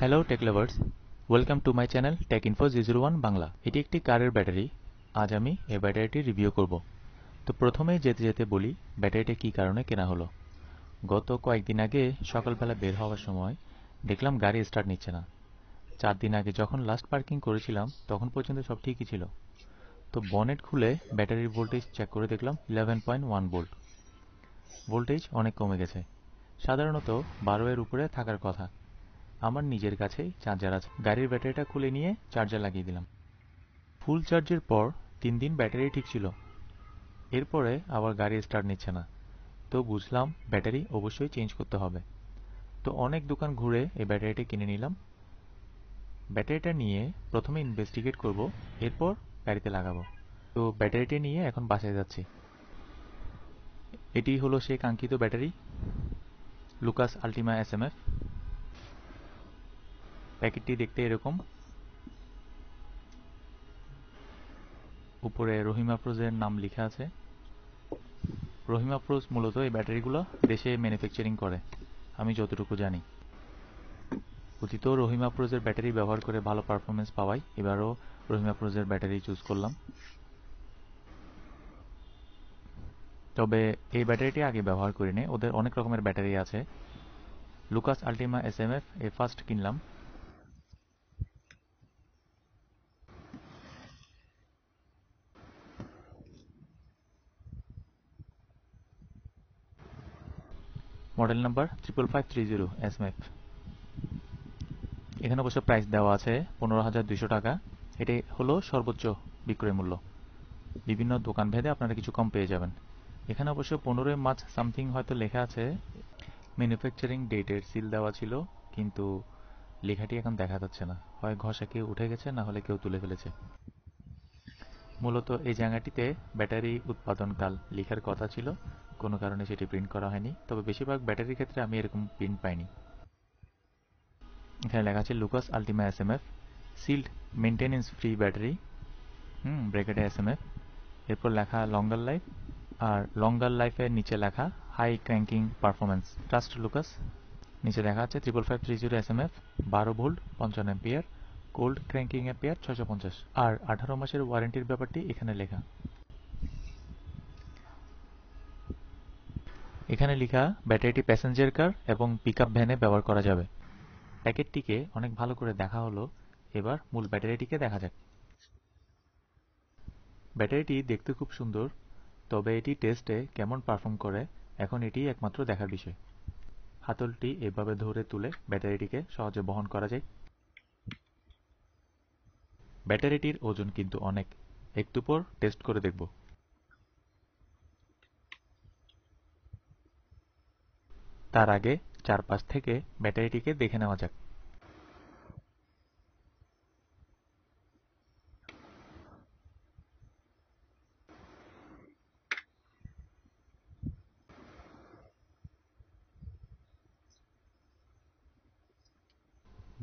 Hello tech lovers, welcome to my channel tech info 001 Bangla. এটি একটি কারের ব্যাটারি। আজ আমি এই ব্যাটারিটি রিভিউ করব। তো প্রথমেই যেতে যেতে বলি ব্যাটারিটা কী কারণে কেনা হলো। গত কয়েকদিন আগে সকালবেলা বের হওয়ার সময় দেখলাম গাড়ি স্টার্ট নিচ্ছে না। 4 দিন আগে যখন লাস্ট পার্কিং করেছিলাম তখন পর্যন্ত সব ঠিকই ছিল। তো বনেট খুলে ব্যাটারির ভোল্টেজ চেক করে দেখলাম 11.1 ভোল্ট। ভোল্টেজ অনেক কমে গেছে। সাধারণত 12-এর উপরে থাকার কথা। আমার নিজের কাছেই চার্জার আছে, গাড়ির ব্যাটারিটা খুলে নিয়ে চার্জার লাগিয়ে দিলাম। ফুল চার্জের পর 3 দিন ব্যাটারি ঠিক ছিল। এরপরে আবার গাড়ি স্টার্ট নিচ্ছে না। তো বুঝলাম ব্যাটারি অবশ্যই চেঞ্জ করতে হবে। তো অনেক দোকান ঘুরে এই ব্যাটারিটা কিনে নিলাম। ব্যাটারিটা নিয়ে প্রথমে ইনভেস্টিগেট করব, এরপর গাড়িতে লাগাবো। তো ব্যাটারিটা নিয়ে এখন বাসায় যাচ্ছি। এটি হলো সেই কাঙ্ক্ষিত ব্যাটারি, লুকাস আল্টিমা এসএমএফ। প্যাকেটটি দেখতে এরকম। উপরে রহিম আফরোজের নাম লেখা আছে। রহিম আফরোজ মূলত এই ব্যাটারিগুলো দেশে ম্যানুফ্যাকচারিং করে, আমি যতটুকু জানি। অতীতেও রহিম আফরোজের ব্যাটারি ব্যবহার করে ভালো পারফরমেন্স পাওয়ায় এবারও রহিম আফরোজের ব্যাটারি চুজ করলাম। তবে এই ব্যাটারিটি আগে ব্যবহার করিনি, ওদের অনেক রকমের ব্যাটারি আছে। লুকাস আল্টিমা এসএমএফ এ ফার্স্ট কিনলাম। Model number 55530 এসএমএফ। এখানে অবশ্য প্রাইস দেওয়া আছে 15,200 টাকা। এটাই হলো সর্বোচ্চ বিক্রয় মূল্য। বিভিন্ন দোকান ভেদে আপনারা কিছু কম পেয়ে যাবেন। এখানে অবশ্য 15 মার্চ সামথিং হয়তো লেখা আছে। ম্যানুফ্যাকচারিং ডেটের সিল দেওয়া ছিল, কিন্তু লেখাটি এখন দেখা যাচ্ছে না। হয় ঘষা কেউ উঠে গেছে, না হলে কেউ তুলে ফেলেছে। মূলত এই জায়গাটিতে ব্যাটারি উৎপাদনকাল লেখার কথা ছিল, কোনো কারণে সেটি প্রিন্ট করা হয়নি। তবে বেশিরভাগ ব্যাটারির ক্ষেত্রে আমি এরকম প্রিন্ট পাইনি। এখানে লেখা আছে Lucas Ultima SMF sealed maintenance free battery, ব্র্যাকেটে এসএমএফ। এরপর লেখা লঙ্গার লাইফ, আর লঙ্গার লাইফের নিচে লেখা হাই ক্র্যাঙ্কিং পারফরমেন্স, ট্রাস্ট লুকাস। নিচে দেখা আছে 55530 এসএমএফ, 12 ভোল্ট, 55 এম্পিয়ার, কোল্ড ক্র্যাঙ্কিং এম্পিয়ার 650, আর 18 মাসের ওয়ারেন্টির ব্যাপারটি এখানে লেখা। এখানে লেখা ব্যাটারিটি প্যাসেঞ্জার কার এবং পিকআপ ভ্যানে ব্যবহার করা যাবে। প্যাকেটটিকে অনেক ভালো করে দেখা হলো, এবার মূল ব্যাটারিটিকে দেখা যাক। ব্যাটারিটি দেখতে খুব সুন্দর, তবে এটি টেস্টে কেমন পারফর্ম করে এখন এটি একমাত্র দেখার বিষয়। হাতলটি এভাবে ধরে তুলে ব্যাটারিটিকে সহজে বহন করা যায়। ব্যাটারিটির ওজন কিন্তু অনেক, একটু পর টেস্ট করে দেখব। তার আগে চারপাশ থেকে ব্যাটারিটিকে দেখে নেওয়া যাক।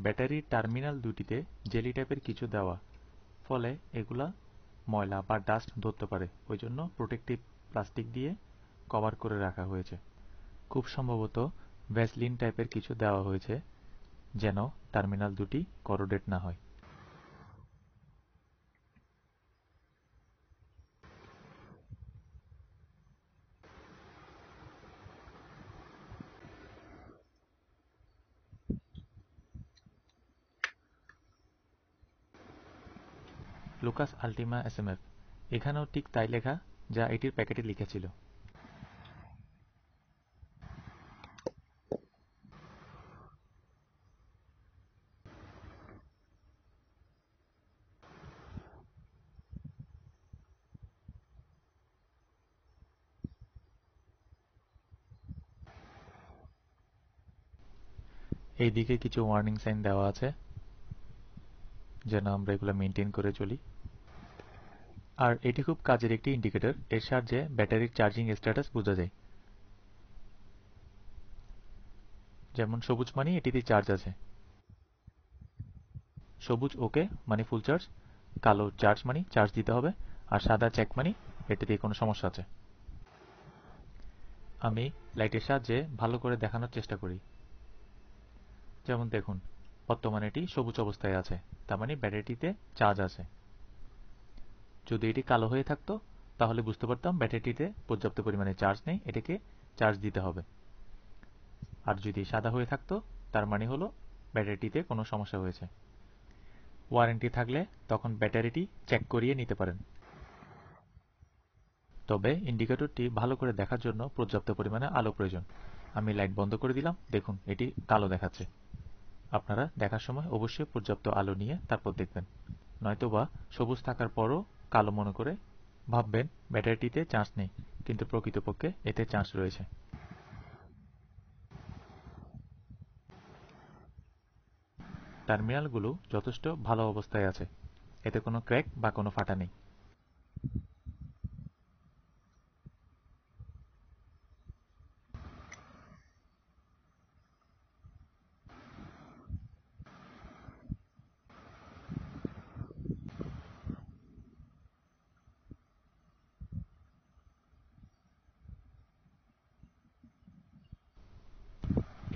ব্যাটারির টার্মিনাল দুটিতে জেলি টাইপের কিছু দেওয়া, ফলে এগুলা ময়লা বা ডাস্ট ধরতে পারে, ওই জন্য প্রোটেক্টিভ প্লাস্টিক দিয়ে কভার করে রাখা হয়েছে। খুব সম্ভবত ভ্যাসলিন টাইপের কিছু দেওয়া হয়েছে যেন টার্মিনাল দুটি করোডেড না হয়। লুকাস আল্টিমা এসএমএফ, এখানেও ঠিক তাই লেখা যা এটির প্যাকেটে লিখা ছিল। এইদিকে কিছু ওয়ার্নিং সাইন দেওয়া আছে যেন আমরা এগুলো মেনটেন করে চলি। আর এটি খুব কাজের একটি ইন্ডিকেটর, এর সাহায্যে ব্যাটারির চার্জিং স্ট্যাটাস বোঝা যায়। যেমন সবুজ মানে এটিতে চার্জ আছে, সবুজ ওকে মানে ফুল চার্জ, কালো চার্জ মানে চার্জ দিতে হবে, আর সাদা চেক মানে এটাতে কোনো সমস্যা আছে। আমি লাইটের সাহায্যে ভালো করে দেখানোর চেষ্টা করি। যেমন দেখুন, বর্তমানে এটি সবুজ অবস্থায় আছে, তার মানে ব্যাটারিটিতে চার্জ আছে। যদি এটি কালো হয়ে থাকতো তাহলে বুঝতে পারতাম ব্যাটারিটিতে পর্যাপ্ত পরিমাণে চার্জ নেই, এটাকে চার্জ দিতে হবে। আর যদি সাদা হয়ে থাকতো তার মানে হলো ব্যাটারিটিতে কোনো সমস্যা হয়েছে। ওয়ারেন্টি থাকলে তখন ব্যাটারিটি চেক করিয়ে নিতে পারেন। তবে ইন্ডিকেটরটি ভালো করে দেখার জন্য পর্যাপ্ত পরিমাণে আলো প্রয়োজন। আমি লাইট বন্ধ করে দিলাম, দেখুন এটি কালো দেখাচ্ছে। আপনারা দেখার সময় অবশ্যই পর্যাপ্ত আলো নিয়ে তারপর দেখবেন, নয়তোবা সবুজ থাকার পরও কালো মনে করে ভাববেন ব্যাটারিটিতে চার্জ নেই, কিন্তু প্রকৃতপক্ষে এতে চার্জ রয়েছে। টার্মিনালগুলো যথেষ্ট ভালো অবস্থায় আছে, এতে কোনো ক্র্যাক বা কোনো ফাটা নেই।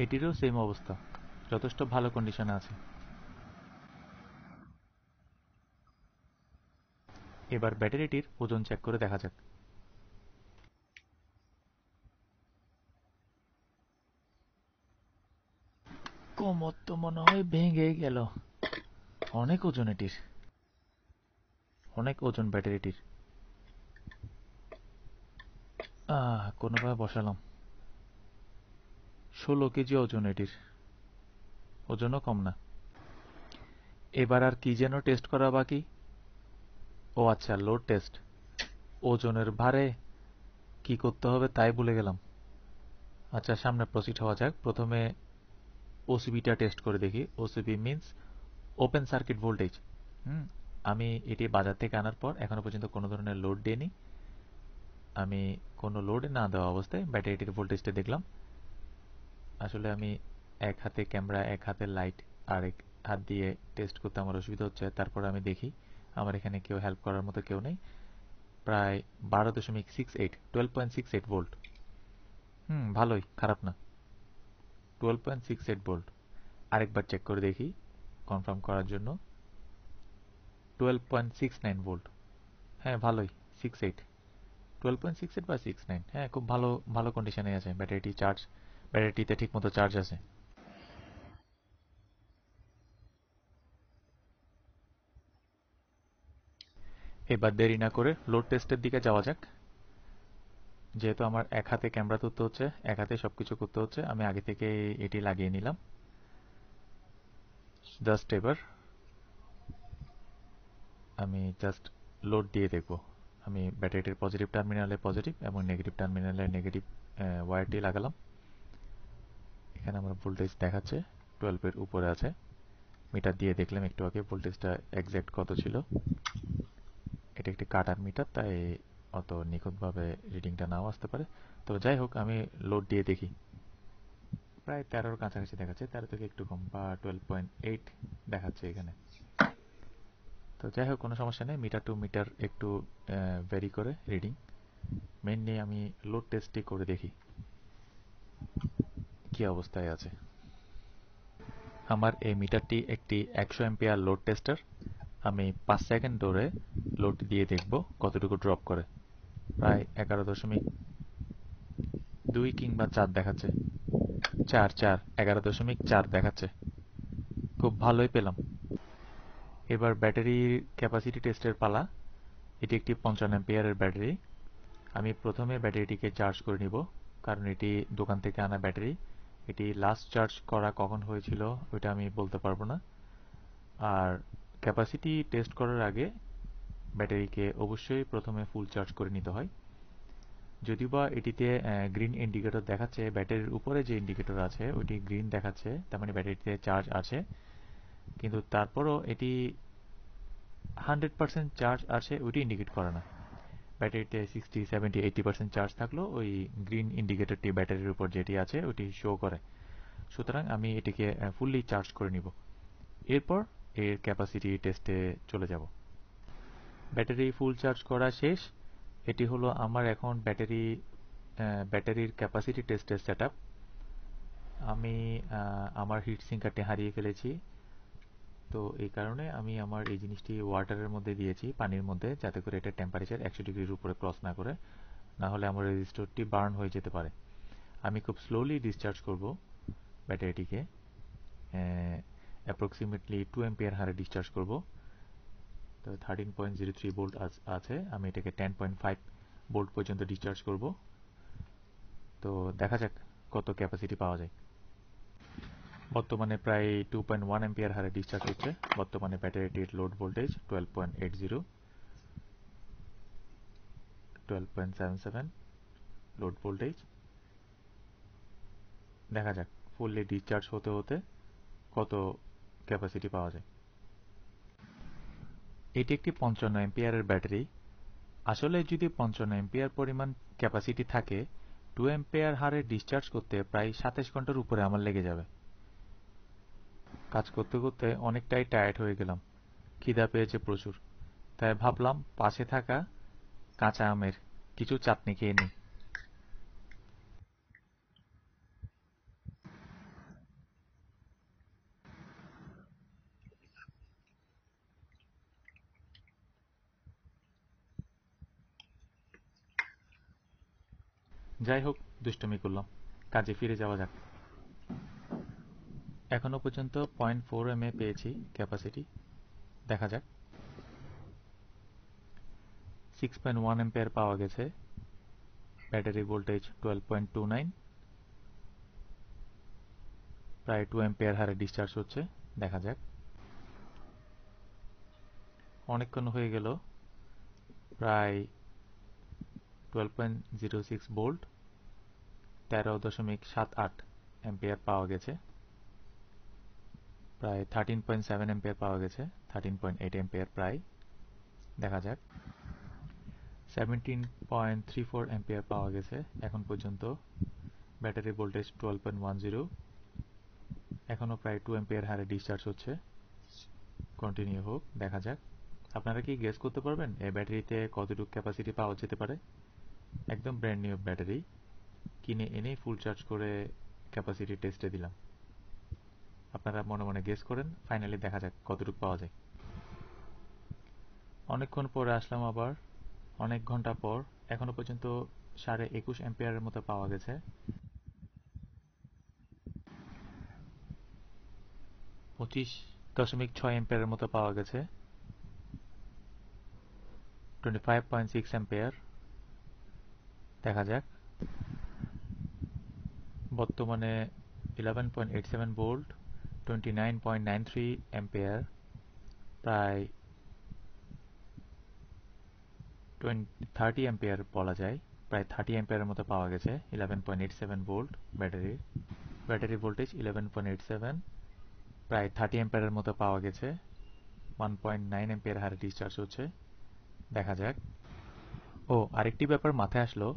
এটিরও সেম অবস্থা, যথেষ্ট ভালো কন্ডিশনে আছে। এবার ব্যাটারিটির ওজন চেক করে দেখা যাক। কোমর তো মনে হয় ভেঙে গেল, অনেক ওজন এটির, অনেক ওজন ব্যাটারিটির। কোনোভাবে বসালাম, 16 কেজি ওজন এটির, ওজনও কম না। এবার আর কি যেন টেস্ট করা বাকি? ও আচ্ছা, লোড টেস্ট। ওজনের ভারে কি করতে হবে তাই ভুলে গেলাম। আচ্ছা, সামনে প্রসিড হওয়া যাক। প্রথমে ওসিবিটা টেস্ট করে দেখি। OCB means open circuit voltage. আমি এটি বাজার থেকে আনার পর এখনো পর্যন্ত কোনো ধরনের লোড দিইনি। আমি কোনো লোড না দেওয়া অবস্থায় ব্যাটারিটির ভোল্টেজটা দেখলাম। আসলে আমি এক হাতে ক্যামেরা, এক হাতে লাইট, আর এক হাত দিয়ে টেস্ট করতে আমার অসুবিধা হচ্ছে। তারপর আমি দেখি আমার এখানে কেউ হেল্প করার মতো কেউ নেই। প্রায় 12.68, 12.68 ভোল্ট। ভালোই, খারাপ না। 12.68 ভোল্ট। আরেকবার চেক করে দেখি কনফার্ম করার জন্য। 12.69 ভোল্ট। হ্যাঁ, ভালোই, 68, 12.68 বা 69। হ্যাঁ, খুব ভালো ভালো কন্ডিশনে আছে ব্যাটারিটিতে ঠিকমতো চার্জ আছে। এবার দেরি না করে লোড টেস্টের দিকে যাওয়া যাক। যেহেতু আমার এক হাতে ক্যামেরা ধরতে হচ্ছে, এক হাতে সবকিছু করতে হচ্ছে, আমি আগে থেকে এটি লাগিয়ে নিলাম। এবার আমি জাস্ট লোড দিয়ে দেখব। আমি ব্যাটারিটির পজিটিভ টার্মিনালে পজিটিভ এবং নেগেটিভ টার্মিনালে নেগেটিভ ওয়্যারটি লাগালাম। এখানে আমার ভোল্টেজ দেখাচ্ছে 12 এর উপরে আছে। মিটার দিয়ে দেখলাম একটু আগে ভোল্টেজটা এক্সাক্ট কত ছিল। এটা একটি কাটার মিটার, তাই অত নিখুঁতভাবে রিডিংটা নাও আসতে পারে। তবে যাই হোক, আমি লোড দিয়ে দেখি। প্রায় 13-র কাছাকাছি দেখাচ্ছে, 13 থেকে একটু কম, বা 12.8 দেখাচ্ছে এখানে। তো যাই হোক, কোনো সমস্যা নেই, মিটার টু মিটার একটু ভ্যারি করে রিডিং। মেইনলি আমি লোড টেস্টটি করে দেখি কি অবস্থায় আছে। আমার এই মিটারটি একটি 100 অ্যাম্পিয়ার লোড টেস্টার। আমি 5 সেকেন্ড ধরে লোড দিয়ে দেখব কতটুকু ড্রপ করে। প্রায় 11.2 কিংবা 4 দেখাচ্ছে। 11.4 দেখাচ্ছে। খুব ভালোই পেলাম। এবার ব্যাটারির ক্যাপাসিটি টেস্টের পালা। এটি একটি 55 অ্যাম্পিয়ারের ব্যাটারি। আমি প্রথমে ব্যাটারিটিকে চার্জ করে নিব, কারণ এটি দোকান থেকে আনা ব্যাটারি। এটি লাস্ট চার্জ করা কখন হয়েছিল ওইটা আমি বলতে পারবো না। আর ক্যাপাসিটি টেস্ট করার আগে ব্যাটারিকে অবশ্যই প্রথমে ফুল চার্জ করে নিতে হয়। যদিবা এটিতে গ্রিন ইন্ডিকেটর দেখাচ্ছে, ব্যাটারির উপরে যে ইন্ডিকেটর আছে ওইটি গ্রিন দেখাচ্ছে, তার মানে ব্যাটারিতে চার্জ আছে। কিন্তু তারপরও এটি 100% চার্জ আছে ওইটি ইন্ডিকেট করে না। ব্যাটারিতে 60, 70, 80% চার্জ থাকলেও ওই গ্রিন ইন্ডিকেটরটি ব্যাটারির উপর যেটি আছে ওটি শো করে। সুতরাং আমি এটিকে ফুললি চার্জ করে নিব, এরপর এর ক্যাপাসিটি টেস্টে চলে যাব। ব্যাটারি ফুল চার্জ করা শেষ। এটি হলো আমার এখন ব্যাটারির ক্যাপাসিটি টেস্টের সেটআপ। আমি আমার হিট সিঙ্কারটি হারিয়ে ফেলেছি। তো এই কারণে আমি আমার এই জিনিসটি ওয়াটারের মধ্যে দিয়েছি, পানির মধ্যে, যাতে করে এটা টেম্পারেচার 100 ডিগ্রির উপরে ক্রস না করে, না হলে আমার রেজিস্টরটি বার্ন হয়ে যেতে পারে। আমি খুব স্লোলি ডিসচার্জ করব ব্যাটারিটিকে, অ্যাপ্রক্সিমেটলি 2 এম্পিয়ার হারে ডিসচার্জ করব। তো 13.03 ভোল্ট আছে, আমি এটাকে 10.5 ভোল্ট পর্যন্ত ডিসচার্জ করব। তো দেখা যাক কত ক্যাপাসিটি পাওয়া যায়। বর্তমানে প্রায় 2.1 এম্পিয়ার হারে ডিসচার্জ হচ্ছে। বর্তমানে ব্যাটারিটির লোড ভোল্টেজ 12.80, 12.77 লোড ভোল্টেজ। দেখা যাক ফুললি ডিসচার্জ হতে হতে কত ক্যাপাসিটি পাওয়া যায়। এটি একটি 55 এম্পিয়ারের ব্যাটারি। আসলে যদি 55 এম্পিয়ার পরিমাণ ক্যাপাসিটি থাকে, 2 এম্পিয়ার হারে ডিসচার্জ করতে প্রায় 27 ঘন্টার উপরে আমার লেগে যাবে। কাজ করতে করতে অনেকটাই টায়ার্ড হয়ে গেলাম, খিদা পেয়েছে প্রচুর। তাই ভাবলাম পাশে থাকা কাঁচা আমের কিছু চাটনি খেয়ে নিই। যাই হোক, দুষ্টুমি করলাম, কাজে ফিরে যাওয়া যাক। এখনো পর্যন্ত 0.4 mA পেয়েছি ক্যাপাসিটি। দেখা যাক। 6.1 এম্পিয়ার পাওয়া গেছে। ব্যাটারি ভোল্টেজ 12.29, প্রায় 2 এম্পিয়ার হারে ডিসচার্জ হচ্ছে। দেখা যাক। অনেকক্ষণ হয়ে গেল, প্রায় 12.06 ভোল্ট, 13.78 এম্পিয়ার পাওয়া গেছে। প্রায় 13.7 এম্পিয়ার পাওয়া গেছে, 13.8 এম্পিয়ার প্রায়। দেখা যাক। 17.34 এম্পিয়ার পাওয়া গেছে এখন পর্যন্ত। ব্যাটারি ভোল্টেজ 12.10, এখনো প্রায় 2 এম্পিয়ার হারে ডিসচার্জ হচ্ছে। কন্টিনিউ হোক, দেখা যাক। আপনারা কি গেস করতে পারবেন এই ব্যাটারিতে কতটুকু ক্যাপাসিটি পাওয়া যেতে পারে? একদম ব্র্যান্ড নিউ ব্যাটারি, কিনে এনেই ফুল চার্জ করে ক্যাপাসিটি টেস্টে দিলাম। আপনারা মনে মনে গেস করেন, ফাইনালি দেখা যাক কতটুকু পাওয়া যায়। অনেকক্ষণ পরে আসলাম আবার, অনেক ঘন্টা পর। এখনো পর্যন্ত 21.5 এম্পিয়ারের মতো পাওয়া গেছে। 25.6 এম্পিয়ারের মতো পাওয়া গেছে। 25.6 এম্পিয়ার। দেখা যাক। বর্তমানে 11.87 ভোল্ট, 29.93 এম্পিয়ার, প্রায় 30 এম্পিয়ার বলা যায়। প্রায় 30 এম্পিয়ারের মতো পাওয়া গেছে। 11.87 ভোল্ট ব্যাটারি ভোল্টেজ 11.87, প্রায় 30 এম্পিয়ারের মতো পাওয়া গেছে। 1.9 এম্পিয়ার হারে ডিসচার্জ হচ্ছে। দেখা যাক। ও, আরেকটি ব্যাপার মাথায় আসলো,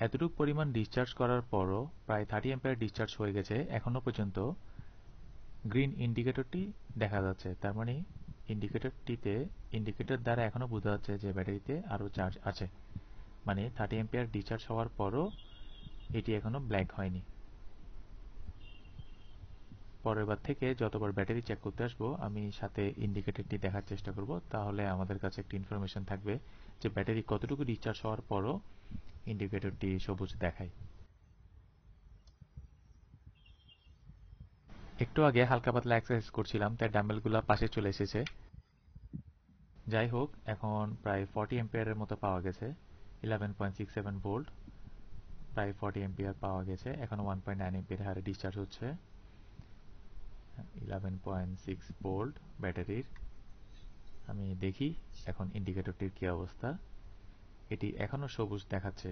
এতটুকু পরিমাণ ডিসচার্জ করার পরও প্রায় 30 এম্পিয়ার ডিসচার্জ হয়ে গেছে, এখনো পর্যন্ত গ্রিন ইন্ডিকেটরটি দেখা যাচ্ছে। তার মানে ইন্ডিকেটর দ্বারা এখনো বোঝা যাচ্ছে যে ব্যাটারিতে আরো চার্জ আছে। মানে 30 এম্পিয়ার ডিসচার্জ হওয়ার পরও এটি এখনো ব্ল্যাক হয়নি। পরের বার থেকে যতবার ব্যাটারি চেক করতে আসবো, আমি সাথে ইন্ডিকেটরটি দেখার চেষ্টা করব। তাহলে আমাদের কাছে একটা ইনফরমেশন থাকবে যে ব্যাটারি কতটুকু ডিসচার্জ হওয়ার পরও ইন্ডিকেটরটি সবুজ দেখায়। একটু আগে হালকা পাতলা এক্সারসাইজ করছিলাম, তাই ডাম্বেলগুলো পাশে চলে এসেছে। যাই হোক, এখন প্রায় 40 এম্পিয়ারের মতো পাওয়া গেছে। 11.67 ভোল্ট, প্রায় 40 এম্পিয়ার পাওয়া গেছে। এখনো 1.9 এম্পিয়ার হারে ডিসচার্জ হচ্ছে। 11.6 ভোল্ট ব্যাটারির। আমি দেখি এখন ইন্ডিকেটরটির কি অবস্থা। এটি এখনো সবুজ দেখাচ্ছে।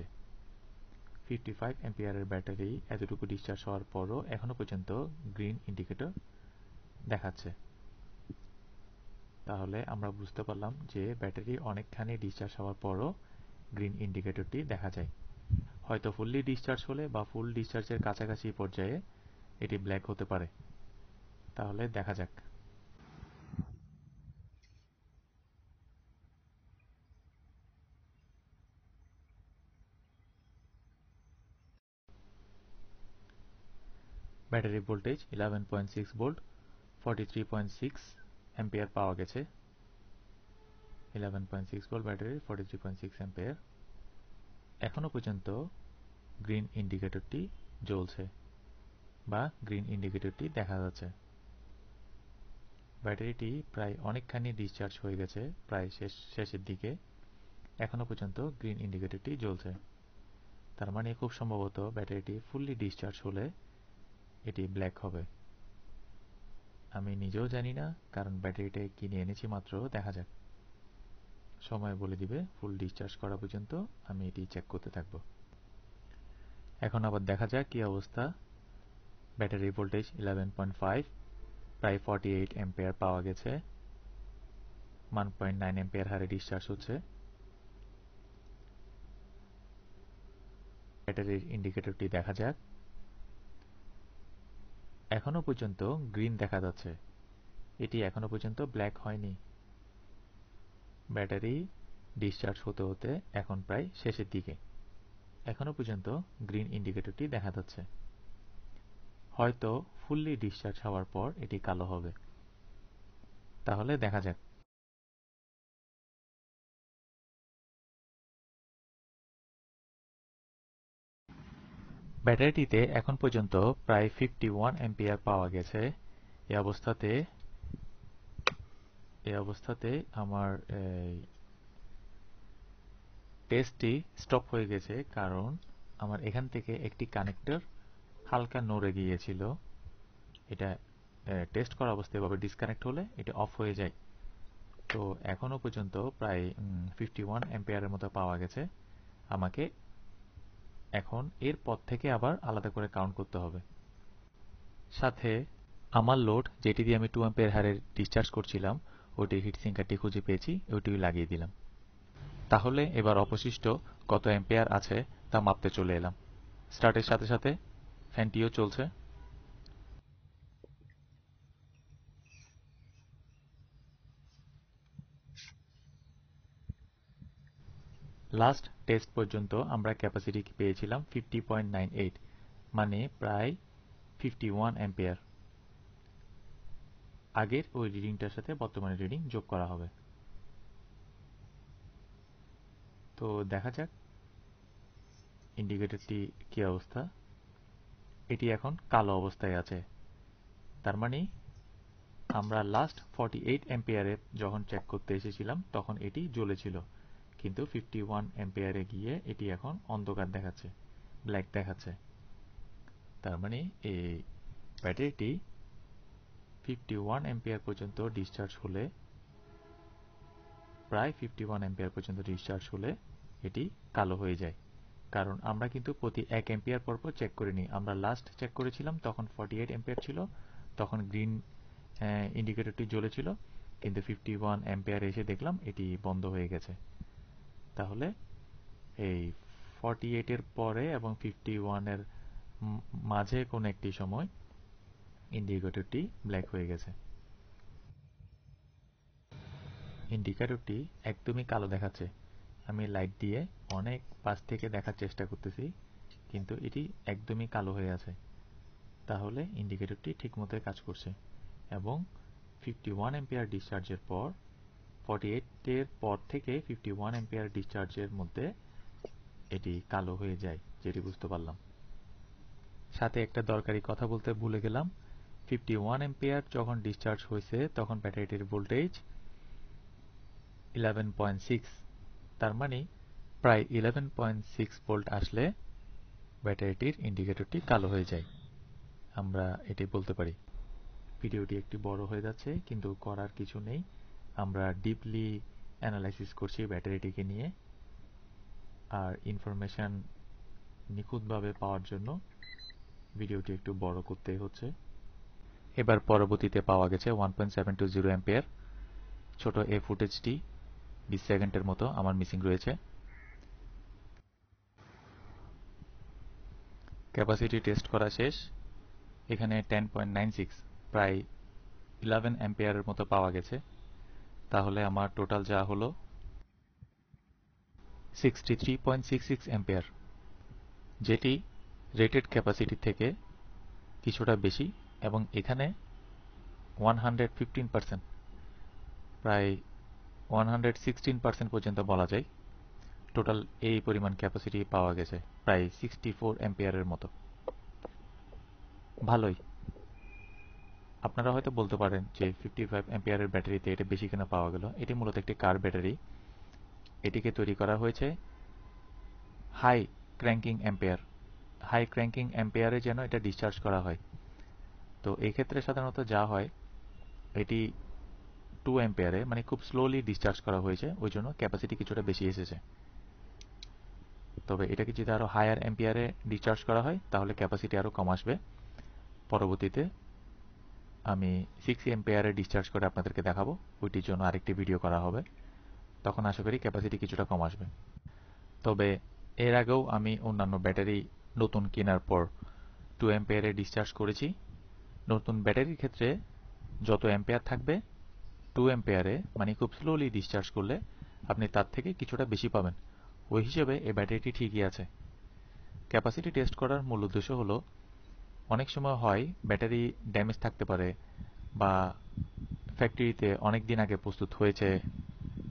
55 এম্পিয়ারের ব্যাটারি এতটুকু ডিসচার্জ হওয়ার পরও এখনো পর্যন্ত গ্রিন ইন্ডিকেটর দেখাচ্ছে। তাহলে আমরা বুঝতে পারলাম যে ব্যাটারি অনেকখানি ডিসচার্জ হওয়ার পরও গ্রিন ইন্ডিকেটরটি দেখা যায়। হয়তো ফুললি ডিসচার্জ হলে বা ফুল ডিসচার্জের কাছাকাছি পর্যায়ে এটি ব্ল্যাক হতে পারে। তাহলে দেখা যাক। ব্যাটারি ভোল্টেজ 11.6 ভোল্ট, 43.6 অ্যাম্পিয়ার পাওয়া গেছে। 11.6 ভোল্ট ব্যাটারি, 43.6 অ্যাম্পিয়ার। এখনো পর্যন্ত গ্রিন ইন্ডিকেটরটি জ্বলছে বা গ্রিন ইন্ডিকেটরটি দেখা যাচ্ছে। ব্যাটারিটি প্রায় অনেকখানি ডিসচার্জ হয়ে গেছে, প্রায় শেষের দিকে। এখনো পর্যন্ত গ্রিন ইন্ডিকেটরটি জ্বলছে। তার মানে খুব সম্ভবত ব্যাটারিটি ফুললি ডিসচার্জ হলে এটি ব্ল্যাক হবে। আমি নিজেও জানি না, কারণ ব্যাটারিটা কিনে এনেছি মাত্র। দেখা যাক, সময় বলে দিবে। ফুল ডিসচার্জ করা পর্যন্ত আমি এটি চেক করতে থাকব। এখন আবার দেখা যাক কি অবস্থা। ব্যাটারি ভোল্টেজ 11.5, প্রায় 48 অ্যাম্পিয়ার পাওয়া গেছে। 1.9 অ্যাম্পিয়ার হারে ডিসচার্জ হচ্ছে। ব্যাটারির ইন্ডিকেটরটি দেখা যাক। এখনো পর্যন্ত গ্রিন দেখা যাচ্ছে, এটি এখনো পর্যন্ত ব্ল্যাক হয়নি। ব্যাটারি ডিসচার্জ হতে হতে এখন প্রায় শেষের দিকে। এখনো পর্যন্ত গ্রিন ইন্ডিকেটরটি দেখা যাচ্ছে। হয়তো ফুললি ডিসচার্জ হওয়ার পর এটি কালো হবে। তাহলে দেখা যাক। ব্যাটারিটিতে এখন পর্যন্ত প্রায় 51 অ্যাম্পিয়ার পাওয়া গেছে। এই অবস্থাতে আমার টেস্টটি স্টপ হয়ে গেছে, কারণ আমার এখান থেকে একটি কানেক্টর হালকা নড়ে গিয়েছিল। এটা টেস্ট করা অবস্থায় এভাবে ডিসকানেক্ট হলে এটা অফ হয়ে যায়। তো এখনো পর্যন্ত প্রায় 51 অ্যাম্পিয়ারের মতো পাওয়া গেছে। আমাকে এখন এর পর থেকে আবার আলাদা করে কাউন্ট করতে হবে। সাথে আমার লোড, যেটি দিয়ে আমি 2 অ্যাম্পিয়ার হারে ডিসচার্জ করছিলাম, ওটি হিট সিঙ্কারটি খুঁজে পেয়েছি, ওটিও লাগিয়ে দিলাম। তাহলে এবার অবশিষ্ট কত অ্যাম্পিয়ার আছে তা মাপতে চলে এলাম। স্টার্টের সাথে সাথে ফ্যানটিও চলছে। লাস্ট টেস্ট পর্যন্ত আমরা ক্যাপাসিটি পেয়েছিলাম 50.98, মানে প্রায় 51 অ্যাম্পিয়ার। আগের ওই রিডিংটার সাথে বর্তমানের রিডিং যোগ করা হবে। তো দেখা যাক ইন্ডিকেটরটি কি অবস্থা। এটি এখন কালো অবস্থায় আছে। তার মানে আমরা লাস্ট 48 অ্যাম্পিয়ারে যখন চেক করতে এসেছিলাম তখন এটি জ্বলেছিল, কিন্তু 51 অ্যাম্পিয়ারে গিয়ে এটি এখন অন্ধকার দেখাচ্ছে, ব্ল্যাক দেখাচ্ছে। তার মানে এই ব্যাটারিটি 51 অ্যাম্পিয়ার পর্যন্ত ডিসচার্জ হলে, প্রায় 51 অ্যাম্পিয়ার পর্যন্ত ডিসচার্জ হলে এটি কালো হয়ে যায়। কারণ আমরা কিন্তু প্রতি 1 অ্যাম্পিয়ার পর পর চেক করিনি। আমরা লাস্ট চেক করেছিলাম তখন 48 অ্যাম্পিয়ার ছিল, তখন গ্রিন ইন্ডিকেটরটি জ্বলেছিল, কিন্তু 51 অ্যাম্পিয়ার এসে দেখলাম এটি বন্ধ হয়ে গেছে। তাহলে এই 48 এর পরে এবং 51 এর মাঝে কোন একটি সময় ইন্ডিকেটরটি ব্ল্যাক হয়ে গেছে। ইন্ডিকেটরটি একদমই কালো দেখাচ্ছে। আমি লাইট দিয়ে অনেক পাশ থেকে দেখার চেষ্টা করতেছি, কিন্তু এটি একদমই কালো হয়ে আছে। তাহলে ইন্ডিকেটরটি ঠিকমতো কাজ করছে এবং 51 অ্যাম্পিয়ার ডিসচার্জের পর, 48 এর পর থেকে 51 অ্যাম্পিয়ার ডিসচার্জের মধ্যে এটি কালো হয়ে যায়, যেটি বুঝতে পারলাম। সাথে একটা দরকারি কথা বলতে ভুলে গেলাম। 51 অ্যাম্পিয়ার যখন ডিসচার্জ হয়েছে তখন ব্যাটারিটির ভোল্টেজ 11.6, তার মানে প্রায় 11.6 ভোল্ট আসলে ব্যাটারিটির ইন্ডিকেটরটি কালো হয়ে যায়। আমরা এটি বলতে পারি। ভিডিওটি একটু বড় হয়ে যাচ্ছে, কিন্তু করার কিছু নেই। আমরা ডিপলি অ্যানালাইসিস করছি ব্যাটারিটিকে নিয়ে, আর ইনফরমেশন নিখুঁতভাবে পাওয়ার জন্য ভিডিওটি একটু বড় করতেই হচ্ছে। এবার পরবর্তীতে পাওয়া গেছে 1.720 অ্যাম্পিয়ার। ছোট এই ফুটেজটি 20 সেকেন্ডের মতো আমার মিসিং রয়েছে। ক্যাপাসিটি টেস্ট করা শেষ। এখানে 10.96, প্রায় 11 অ্যাম্পিয়ারের মতো পাওয়া গেছে। তাহলে আমার টোটাল যা হলো 63.66 অ্যাম্পিয়ার, যেটি রেটেড ক্যাপাসিটি থেকে কিছুটা বেশি এবং এখানে 115%। প্রায় 116% পর্যন্ত বলা যায়। টোটাল এই পরিমাণ ক্যাপাসিটি পাওয়া গেছে, প্রায় 64 অ্যাম্পিয়ারের মতো। ভালোই। আপনারা হয়তো বলতে পারেন যে 55 অ্যাম্পিয়ারের ব্যাটারিতে এটা বেশি কেন পাওয়া গেল। এটি মূলত একটি কার ব্যাটারি। এটিকে তৈরি করা হয়েছে হাই ক্র্যাঙ্কিং অ্যাম্পিয়ার। হাই ক্র্যাঙ্কিং অ্যাম্পিয়ারে যেন এটা ডিসচার্জ করা হয়। তো এই ক্ষেত্রে সাধারণত যা হয়, এটি 2 অ্যাম্পিয়ারে মানে খুব স্লোলি ডিসচার্জ করা হয়েছে, ওই জন্য ক্যাপাসিটি কিছুটা বেশি এসেছে। তবে এটাকে যদি আরো হায়ার অ্যাম্পিয়ারে ডিসচার্জ করা হয় তাহলে ক্যাপাসিটি আরো কম আসবে। পরবর্তীতে আমি 6 অ্যাম্পিয়ারে ডিসচার্জ করে আপনাদেরকে দেখাবো, ওইটির জন্য আরেকটি ভিডিও করা হবে। তখন আশা করি ক্যাপাসিটি কিছুটা কম আসবে। তবে এর আগেও আমি অন্যান্য ব্যাটারি নতুন কেনার পর 2 অ্যাম্পিয়ারে ডিসচার্জ করেছি। নতুন ব্যাটারির ক্ষেত্রে যত অ্যাম্পিয়ার থাকবে 2 অ্যাম্পিয়ারে মানে খুব স্লোলি ডিসচার্জ করলে আপনি তার থেকে কিছুটা বেশি পাবেন। ওই হিসেবে এই ব্যাটারিটি ঠিকই আছে। ক্যাপাসিটি টেস্ট করার মূল উদ্দেশ্য হলো, অনেক সময় হয় ব্যাটারি ড্যামেজ থাকতে পারে বা ফ্যাক্টরিতে অনেক দিন আগে প্রস্তুত হয়েছে,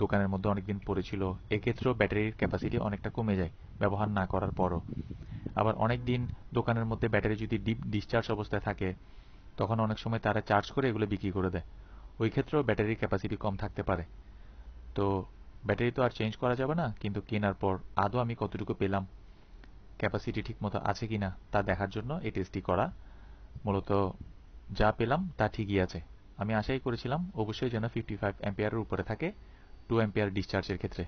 দোকানের মধ্যে অনেকদিন পড়েছিল, এক্ষেত্রেও ব্যাটারির ক্যাপাসিটি অনেকটা কমে যায় ব্যবহার না করার পরও। আবার অনেক দিন দোকানের মধ্যে ব্যাটারি যদি ডিপ ডিসচার্জ অবস্থায় থাকে, তখন অনেক সময় তারা চার্জ করে এগুলো বিক্রি করে দেয়। ওই ক্ষেত্রেও ব্যাটারির ক্যাপাসিটি কম থাকতে পারে। তো ব্যাটারি তো আর চেঞ্জ করা যাবে না, কিন্তু কেনার পর আদৌ আমি কতটুকু পেলাম, ক্যাপাসিটি ঠিকমতো আছে কিনা তা দেখার জন্য এই টেস্টটি করা। মূলত যা পেলাম তা ঠিকই আছে। আমি আশাই করেছিলাম অবশ্যই যেন 55 অ্যাম্পিয়ারের উপরে থাকে 2 অ্যাম্পিয়ার ডিসচার্জের ক্ষেত্রে।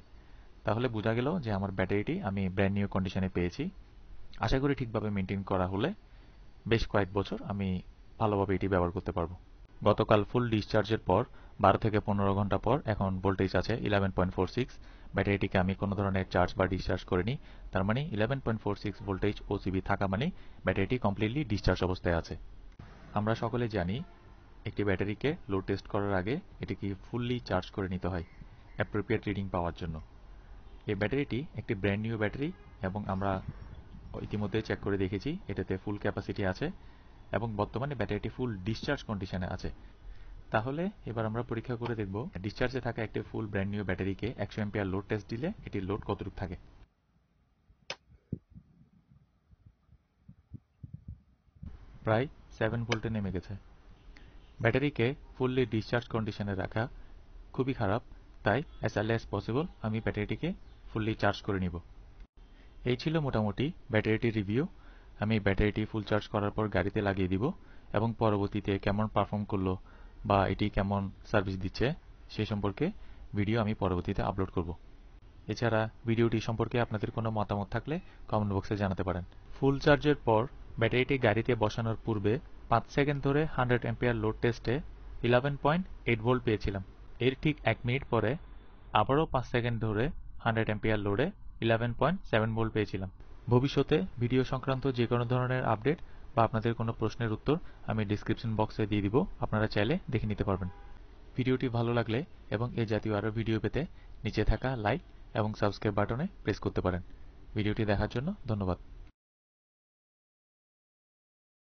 তাহলে বোঝা গেল যে আমার ব্যাটারিটি আমি ব্র্যান্ড নিউ কন্ডিশনে পেয়েছি। আশা করি ঠিকভাবে মেনটেন করা হলে বেশ কয়েক বছর আমি ভালোভাবে এটি ব্যবহার করতে পারবো। গতকাল ফুল ডিসচার্জের পর 12 থেকে 15 ঘন্টা পর এখন ভোল্টেজ আছে 11.46। ব্যাটারিটিকে আমি কোনো ধরনের চার্জ বা ডিসচার্জ করিনি। তার মানে 11.46 ভোল্টেজ ওসিবি থাকা মানে ব্যাটারিটি কমপ্লিটলি ডিসচার্জ অবস্থায় আছে। আমরা সকলে জানি একটি ব্যাটারিকে লোড টেস্ট করার আগে এটিকে ফুললি চার্জ করে নিতে হয় অ্যাপ্রোপ্রিয়েট রিডিং পাওয়ার জন্য। এই ব্যাটারিটি একটি ব্র্যান্ড নিউ ব্যাটারি এবং আমরা ইতিমধ্যে চেক করে দেখেছি এটাতে ফুল ক্যাপাসিটি আছে এবং বর্তমানে ব্যাটারিটি ফুল ডিসচার্জ কন্ডিশনে আছে। তাহলে এবার আমরা পরীক্ষা করে দেখব ডিসচার্জে থাকা একটি ফুল ব্র্যান্ড নিউ ব্যাটারিকে 100 অ্যাম্পিয়ার লোড টেস্ট দিলে এটির লোড কতটুকু থাকে। প্রায় 7 ভোল্টে নেমে গেছে। ব্যাটারিকে ফুললি ডিসচার্জ কন্ডিশনে রাখা খুবই খারাপ, তাই অ্যাজ আর্লি অ্যাজ পসিবল আমি ব্যাটারিটিকে ফুললি চার্জ করে নিব। এই ছিল মোটামুটি ব্যাটারিটির রিভিউ। আমি ব্যাটারিটি ফুল চার্জ করার পর গাড়িতে লাগিয়ে দিব এবং পরবর্তীতে কেমন পারফর্ম করলো বা এটি কেমন সার্ভিস দিচ্ছে সে সম্পর্কে ভিডিও আমি পরবর্তীতে আপলোড করব। এছাড়া ভিডিওটি সম্পর্কে আপনাদের কোনো মতামত থাকলে কমেন্ট বক্সে জানাতে পারেন। ফুল চার্জের পর ব্যাটারিটি গাড়িতে বসানোর পূর্বে 5 সেকেন্ড ধরে 100 অ্যাম্পিয়ার লোড টেস্টে 11.8 ভোল্ট পেয়েছিলাম। এর ঠিক 1 মিনিট পরে আবারও 5 সেকেন্ড ধরে 100 অ্যাম্পিয়ার লোডে 11.7 ভোল্ট পেয়েছিলাম। ভবিষ্যতে ভিডিও সংক্রান্ত যে কোনো ধরনের আপডেট বা আপনাদের কোনো প্রশ্নের উত্তর আমি ডেসক্রিপশন বক্সে দিয়ে দিব, আপনারা চাইলে দেখে নিতে পারবেন। ভিডিওটি ভালো লাগলে এবং এই জাতীয় আরও ভিডিও পেতে নিচে থাকা লাইক এবং সাবস্ক্রাইব বাটনে প্রেস করতে পারেন। ভিডিওটি দেখার জন্য ধন্যবাদ।